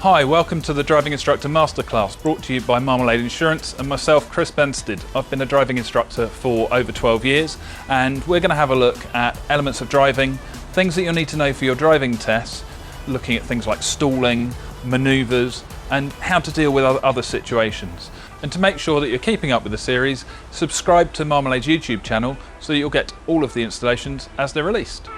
Hi, welcome to the Driving Instructor Masterclass, brought to you by Marmalade Insurance and myself, Chris Benstead. I've been a driving instructor for over 12 years, and we're going to have a look at elements of driving, things that you'll need to know for your driving tests, looking at things like stalling, manoeuvres, and how to deal with other situations. And to make sure that you're keeping up with the series, subscribe to Marmalade's YouTube channel so that you'll get all of the installations as they're released.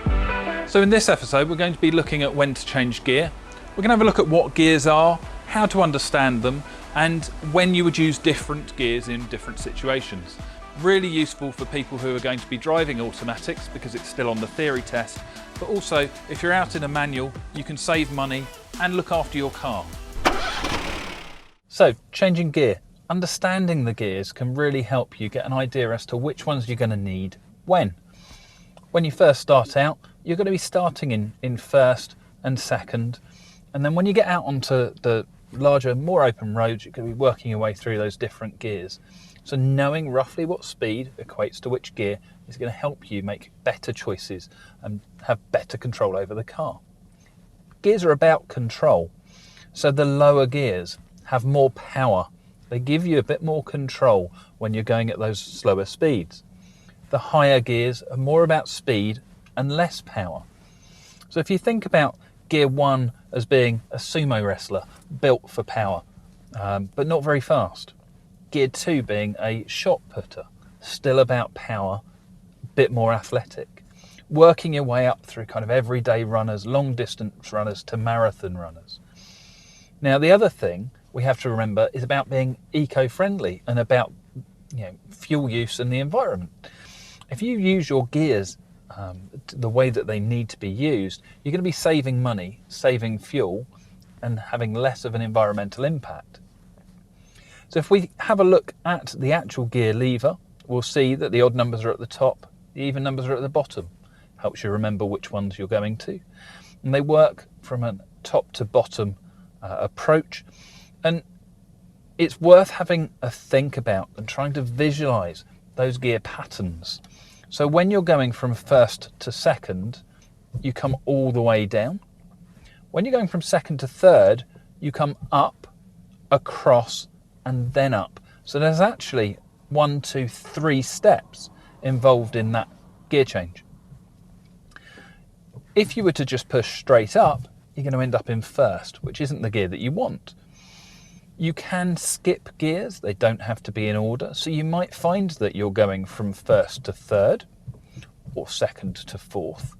So in this episode, we're going to be looking at when to change gear. We're going to have a look at what gears are, how to understand them, and when you would use different gears in different situations. Really useful for people who are going to be driving automatics because it's still on the theory test, but also if you're out in a manual, you can save money and look after your car. So, changing gear. Understanding the gears can really help you get an idea as to which ones you're going to need when. When you first start out, you're going to be starting in first and second. And then when you get out onto the larger, more open roads, you're going to be working your way through those different gears. So knowing roughly what speed equates to which gear is going to help you make better choices and have better control over the car. Gears are about control. So the lower gears have more power. They give you a bit more control when you're going at those slower speeds. The higher gears are more about speed and less power. So if you think about Gear 1 as being a sumo wrestler built for power, but not very fast. Gear 2 being a shot putter, still about power, a bit more athletic. Working your way up through kind of everyday runners, long distance runners to marathon runners. Now the other thing we have to remember is about being eco-friendly and about fuel use and the environment. If you use your gears the way that they need to be used, you're going to be saving money, saving fuel, and having less of an environmental impact. So if we have a look at the actual gear lever, we'll see that the odd numbers are at the top, the even numbers are at the bottom. Helps you remember which ones you're going to. And they work from a top to bottom approach. And it's worth having a think about and trying to visualize those gear patterns. So when you're going from first to second, you come all the way down. When you're going from second to third, you come up, across, and then up. So there's actually 1, 2, 3 steps involved in that gear change. If you were to just push straight up, you're going to end up in first, which isn't the gear that you want. You can skip gears, they don't have to be in order, so you might find that you're going from first to third or second to fourth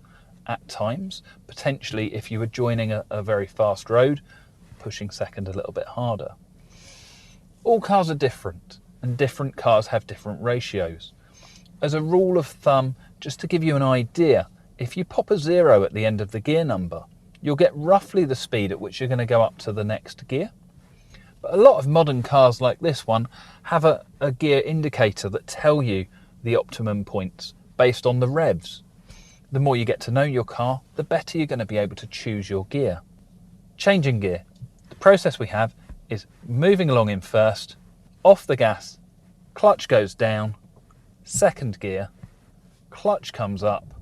at times. Potentially, if you were joining a very fast road, pushing second a little bit harder. All cars are different, and different cars have different ratios. As a rule of thumb, just to give you an idea, if you pop a 0 at the end of the gear number, you'll get roughly the speed at which you're going to go up to the next gear. But a lot of modern cars like this one have a gear indicator that tell you the optimum points based on the revs. The more you get to know your car, the better you're going to be able to choose your gear. Changing gear. The process we have is moving along in first, off the gas, clutch goes down, second gear, clutch comes up,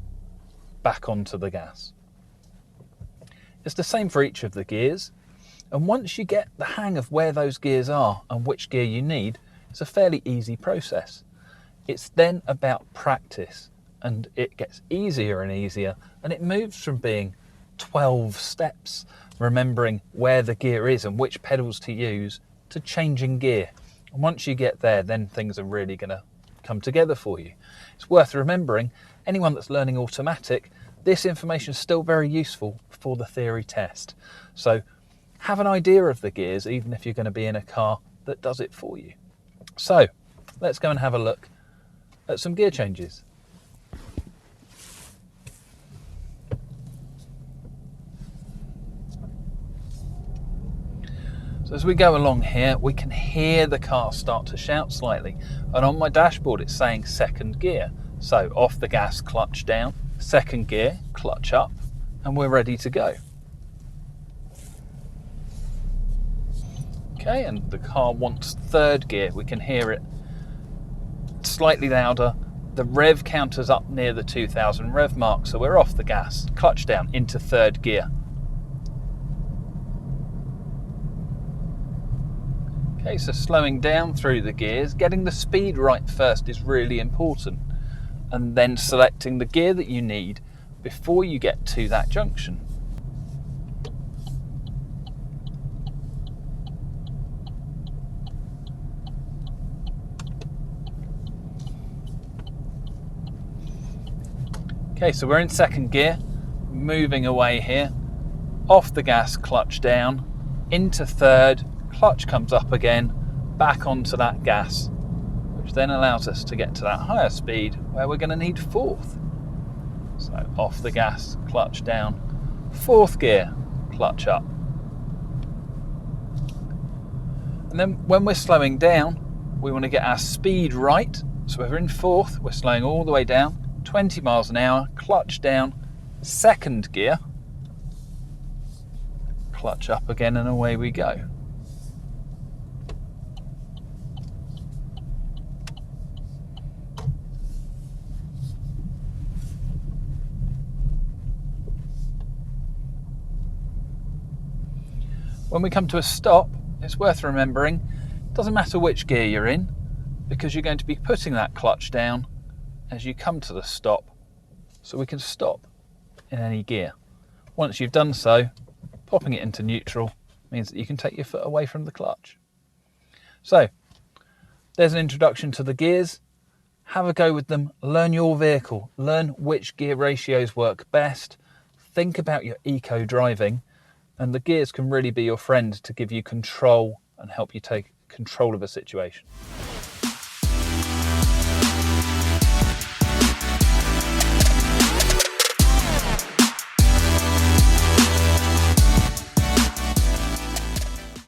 back onto the gas. It's the same for each of the gears. And once you get the hang of where those gears are and which gear you need, it's a fairly easy process. It's then about practice, and it gets easier and easier, and it moves from being 12 steps, remembering where the gear is and which pedals to use, to changing gear. And once you get there, then things are really going to come together for you. It's worth remembering, anyone that's learning automatic, this information is still very useful for the theory test. So have an idea of the gears, even if you're going to be in a car that does it for you. So let's go and have a look at some gear changes. So as we go along here, we can hear the car start to shout slightly. And on my dashboard, it's saying second gear. So off the gas, clutch down, second gear, clutch up, and we're ready to go. Okay, and the car wants third gear. We can hear it slightly louder. The rev counter's up near the 2000 rev mark, so we're off the gas, clutch down into third gear. Okay, so slowing down through the gears, getting the speed right first is really important, and then selecting the gear that you need before you get to that junction. Okay, so we're in second gear, moving away here, off the gas, clutch down, into third, clutch comes up again, back onto that gas, which then allows us to get to that higher speed where we're going to need fourth. So off the gas, clutch down, fourth gear, clutch up. And then when we're slowing down, we want to get our speed right. So if we're in fourth, we're slowing all the way down, 20 miles an hour, clutch down, second gear, clutch up again, and away we go. When we come to a stop, it's worth remembering, it doesn't matter which gear you're in, because you're going to be putting that clutch down as you come to the stop, so we can stop in any gear. Once you've done so, popping it into neutral means that you can take your foot away from the clutch. So there's an introduction to the gears. Have a go with them, learn your vehicle, learn which gear ratios work best, think about your eco driving, and the gears can really be your friend to give you control and help you take control of a situation.